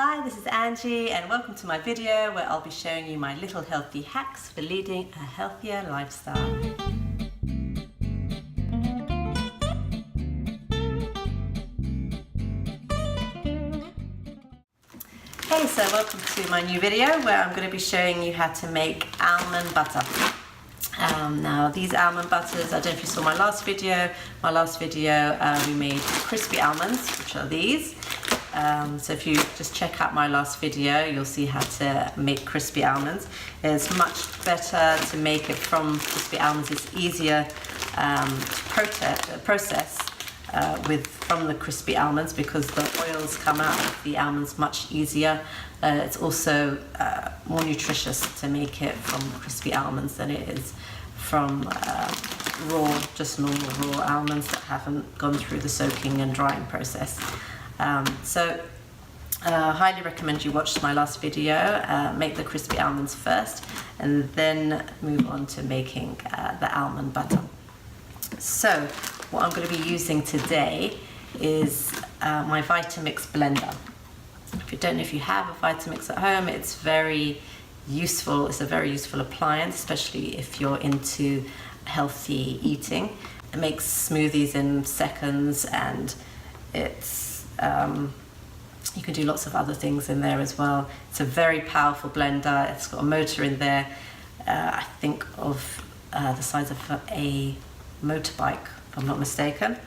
Hi, this is Angie and welcome to my video where I'll be showing you my little healthy hacks for leading a healthier lifestyle. Hey, so welcome to my new video where I'm going to be showing you how to make almond butter. Now these almond butters, I don't know if you saw my last video. We made crispy almonds, which are these. So if you just check out my last video, you'll see how to make crispy almonds. It's much better to make it from crispy almonds. It's easier to process from the crispy almonds because the oils come out of the almonds much easier. It's also more nutritious to make it from crispy almonds than it is from just normal raw almonds that haven't gone through the soaking and drying process. Highly recommend you watch my last video, make the crispy almonds first and then move on to making the almond butter. So what I'm going to be using today is my Vitamix blender. If you don't know if you have a Vitamix at home, it's very useful. It's a very useful appliance, especially if you're into healthy eating. It makes smoothies in seconds and it's you can do lots of other things in there as well. It's a very powerful blender. It's got a motor in there, I think of the size of a motorbike, if I'm not mistaken.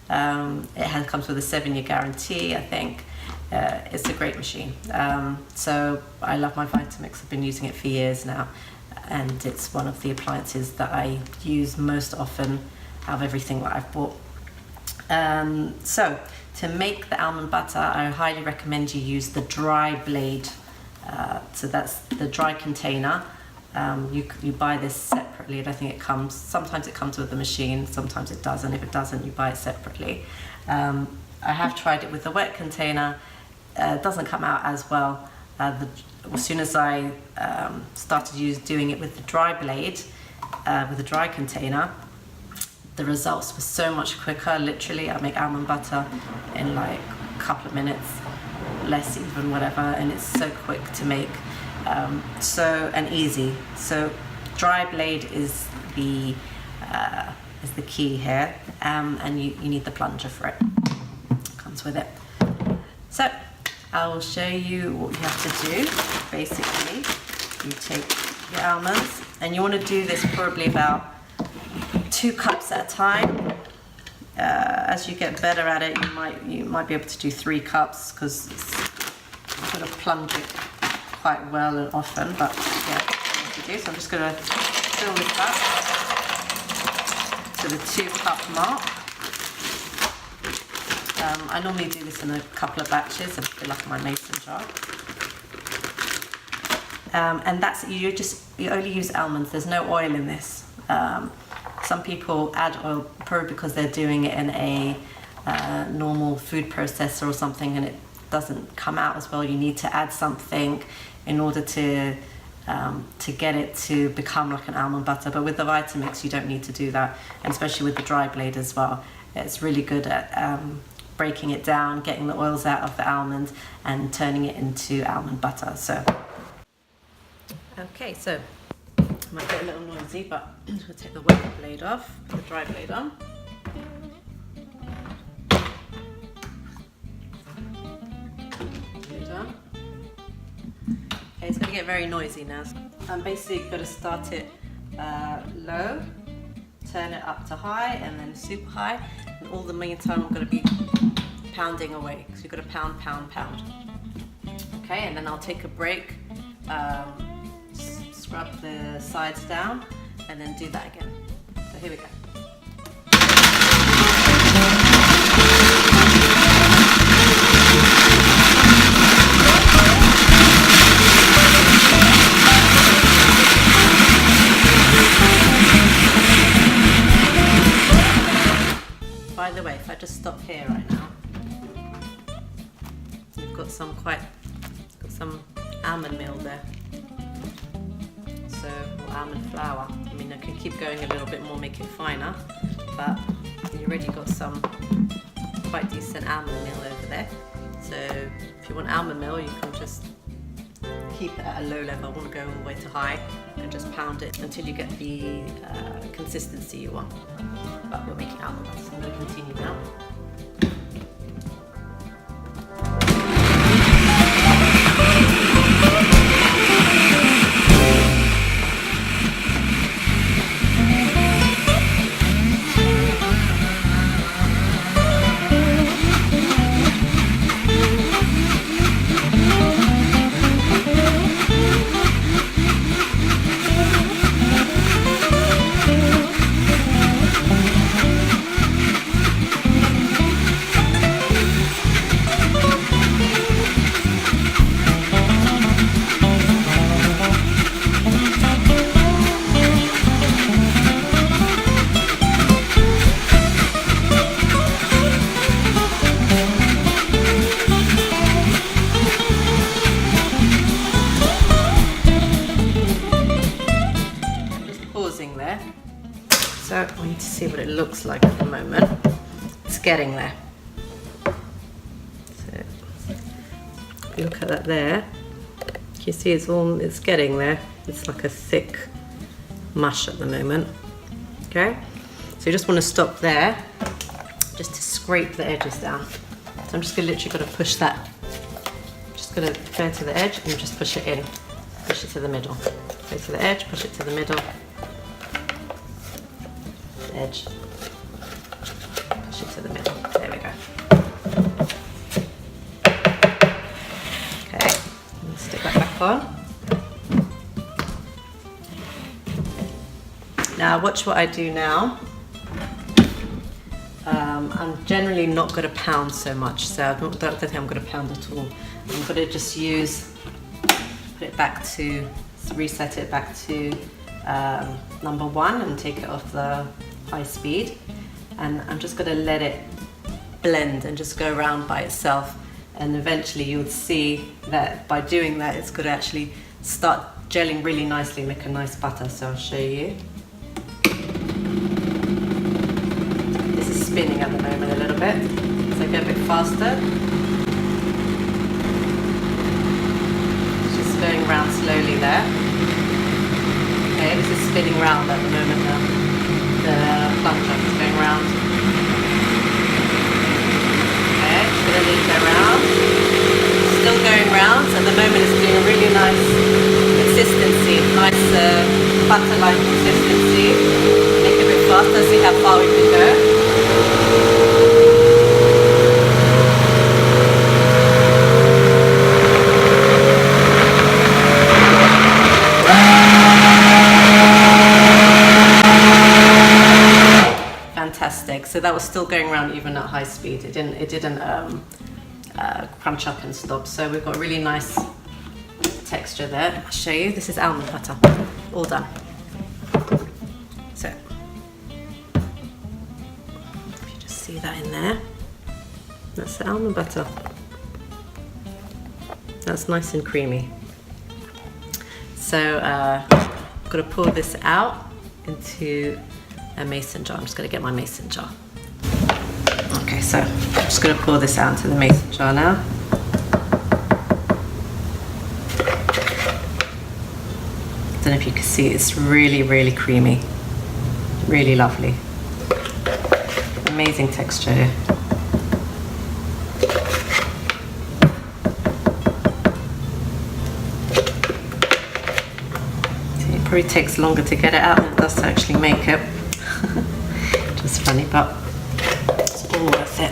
It comes with a 7-year guarantee, I think. It's a great machine. So I love my Vitamix. I've been using it for years now, and it's one of the appliances that I use most often out of everything that I've bought. So to make the almond butter, I highly recommend you use the dry blade. So that's the dry container. You buy this separately. I don't think it comes, sometimes it comes with the machine, sometimes it doesn't. If it doesn't, you buy it separately. I have tried it with the wet container. It doesn't come out as well. As soon as I started doing it with the dry blade, with the dry container, the results were so much quicker. Literally, I make almond butter in like a couple of minutes, less even, whatever, and it's so quick to make, and easy. So dry blade is the key here, and you need the plunger for it. Comes with it. So I will show you what you have to do. Basically, you take your almonds, and you want to do this probably about 2 cups at a time. As you get better at it, you might be able to do 3 cups because you've got to plunge it quite well and often. But yeah, that's what you do. So I'm just going to fill this up to the 2-cup mark. I normally do this in a couple of batches. I fill up my mason jar. And that's you only use almonds. There's no oil in this. Some people add oil probably because they're doing it in a normal food processor or something and it doesn't come out as well. You need to add something in order to get it to become like an almond butter. But with the Vitamix, you don't need to do that, and especially with the dry blade as well. It's really good at breaking it down, getting the oils out of the almond and turning it into almond butter. So, okay, so it might get a little noisy, but I'm just going to take the wet blade off, put the dry blade on. Lid on. Okay, it's going to get very noisy now. I'm basically going to start it low, turn it up to high, and then super high. And all the meantime, I'm going to be pounding away. So you've got to pound, pound, pound. Okay, and then I'll take a break. Scrub the sides down and then do that again. So here we go. By the way, if I just stop here right now, you've got some almond meal there. Or almond flour. I mean, I can keep going a little bit more, make it finer, but you already got some quite decent almond meal over there. So if you want almond meal, you can just keep it at a low level. I want to go all the way to high and just pound it until you get the consistency you want. But we're making almond butter, so I'm going to continue now. There. So I want you to see what it looks like at the moment. It's getting there. So look at that there. You see it's getting there. It's like a thick mush at the moment. Okay? So you just want to stop there just to scrape the edges down. So I'm just literally going to push that. Just going to go to the edge and just push it in. Push it to the middle. Go to the edge, push it to the middle. Edge. Push it to the middle. There we go. Okay, stick that back on. Now watch what I do now. I'm generally not going to pound so much, so I don't think I'm going to pound at all. I'm going to just put it back to, reset it back to number 1 and take it off the high speed, and I'm just going to let it blend and just go around by itself, and eventually you'll see that by doing that it's going to actually start gelling really nicely, make a nice butter. So I'll show you. This is spinning at the moment a little bit, so go a bit faster. It's just going around slowly there. Okay, this is spinning round at the moment now. The plunger is going round. Okay, just going to leave it around. Still going round. So at the moment it's doing a really nice consistency, nice butter-like consistency. Make it a bit faster, see how far we can go. Fantastic. So that was still going around even at high speed. It didn't crunch up and stop. So we've got a really nice texture there. I'll show you. This is almond butter. All done. So if you just see that in there, that's the almond butter. That's nice and creamy. So I'm going to pour this out into a mason jar. I'm just going to get my mason jar. Okay, so I'm just going to pour this out into the mason jar now. I don't know if you can see, it's really, really creamy. Really lovely. Amazing texture here. See, it probably takes longer to get it out than it does to actually make it. Just funny, but it's all worth it.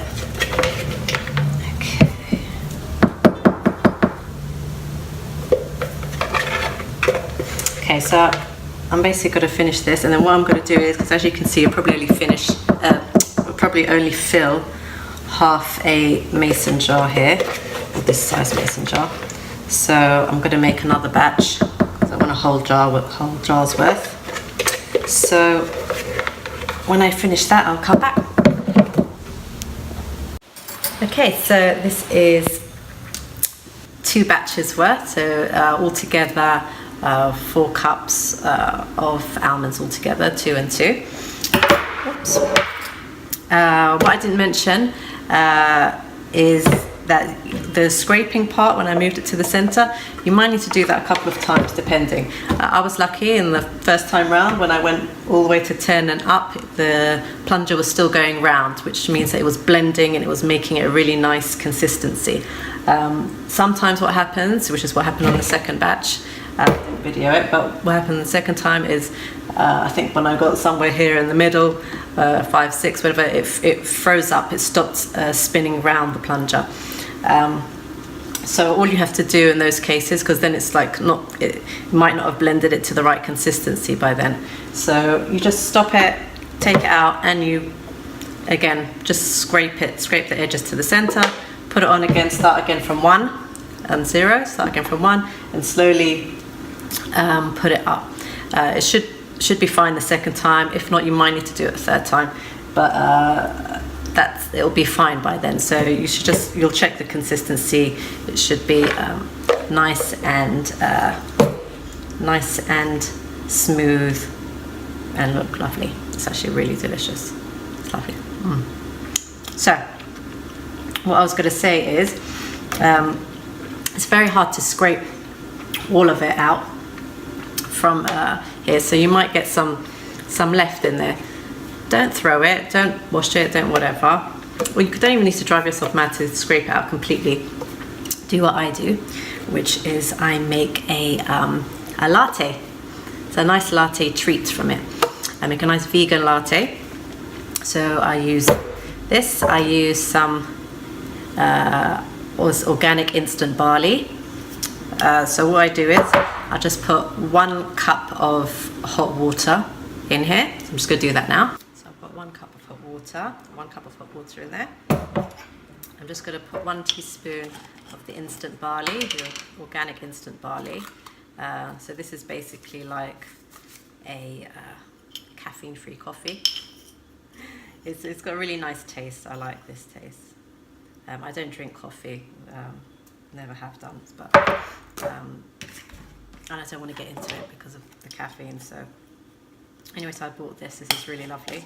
Okay, so I'm basically going to finish this, and then what I'm going to do is, because as you can see, I'll probably only fill half a mason jar here, or this size mason jar. So I'm going to make another batch, because I want a whole jar's worth. So when I finish that, I'll come back. Okay, so this is 2 batches worth, so altogether 4 cups of almonds altogether, 2 and 2. Oops. What I didn't mention is that the scraping part, when I moved it to the center, you might need to do that a couple of times depending. I was lucky in the first time round when I went all the way to 10 and up, the plunger was still going round, which means that it was blending and it was making it a really nice consistency. Sometimes what happens, which is what happened on the second batch, I didn't video it, but what happened the second time is I think when I got somewhere here in the middle, 5, 6, whatever, it froze up, it stopped spinning round the plunger. So all you have to do in those cases, because then it's like it might not have blended it to the right consistency by then. So you just stop it, take it out, and you again just scrape the edges to the center, put it on again, start again from 1 and 0, start again from 1, and slowly put it up. It should be fine the second time. If not, you might need to do it a third time, but it'll be fine by then. So you'll check the consistency. It should be nice and smooth and look lovely. It's actually really delicious. It's lovely. So what I was going to say is it's very hard to scrape all of it out from here, so you might get some left in there. Don't throw it, don't wash it, don't whatever. Or you don't even need to drive yourself mad to scrape it out completely. Do what I do, which is I make a latte. It's a nice latte treat from it. I make a nice vegan latte. So I use this. I use some organic instant barley. So what I do is I just put 1 cup of hot water in here. So I'm just going to do that now. So I've got 1 cup of hot water in there. I'm just going to put 1 teaspoon of the instant barley, the organic instant barley. So this is basically like a caffeine-free coffee. It's got a really nice taste. I like this taste. I don't drink coffee, never have done, but and I don't want to get into it because of the caffeine. So anyway, so I bought this. This is really lovely.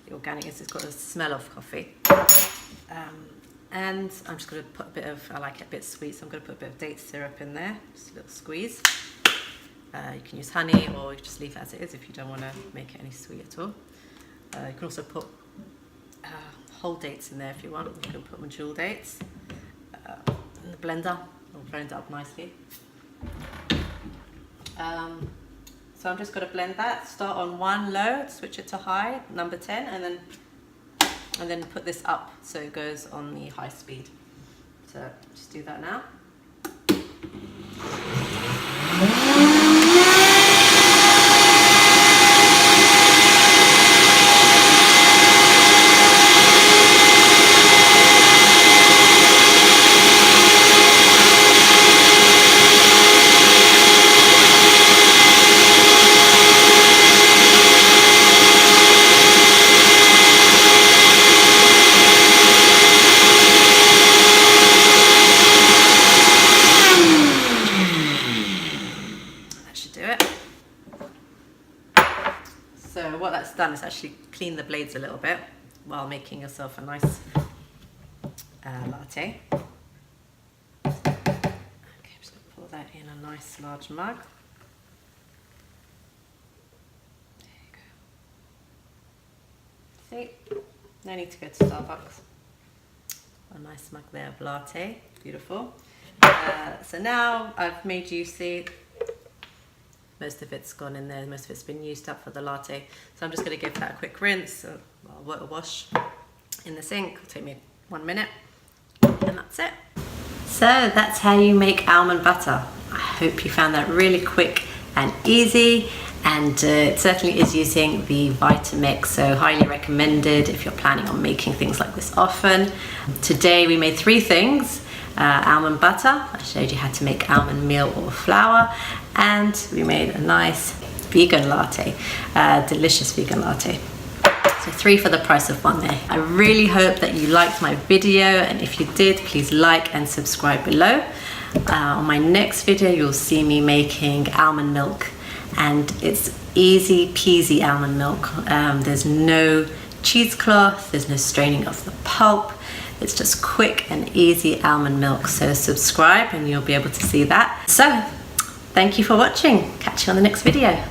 The organic it's got a smell of coffee. And I'm just going to put a bit of, I like it a bit sweet, so I'm going to put a bit of date syrup in there, just a little squeeze. You can use honey, or you just leave it as it is if you don't want to make it any sweet at all. You can also put whole dates in there if you want. You can put jewel dates in the blender. It'll blend it up nicely. So I'm just going to blend that. Start on 1 low, switch it to high, number 10, and then put this up so it goes on the high speed. So just do that now. So what that's done is actually clean the blades a little bit while making yourself a nice latte. Okay, I'm just going to pour that in a nice large mug. There you go. See, no need to go to Starbucks. A nice mug there of latte, beautiful. So now I've made you see. Most of it's gone in there, most of it's been used up for the latte. So I'm just going to give that a quick rinse, a water wash in the sink. It'll take me 1 minute, and that's it. So that's how you make almond butter. I hope you found that really quick and easy, and it certainly is using the Vitamix, so highly recommended if you're planning on making things like this often. Today we made 3 things. Almond butter, I showed you how to make almond meal or flour, and we made a nice vegan latte, delicious vegan latte. So 3 for the price of 1 there. I really hope that you liked my video, and if you did, please like and subscribe below. On my next video, you'll see me making almond milk, and it's easy peasy almond milk. There's no cheesecloth, there's no straining of the pulp. It's just quick and easy almond milk. So subscribe and you'll be able to see that. So thank you for watching. Catch you on the next video.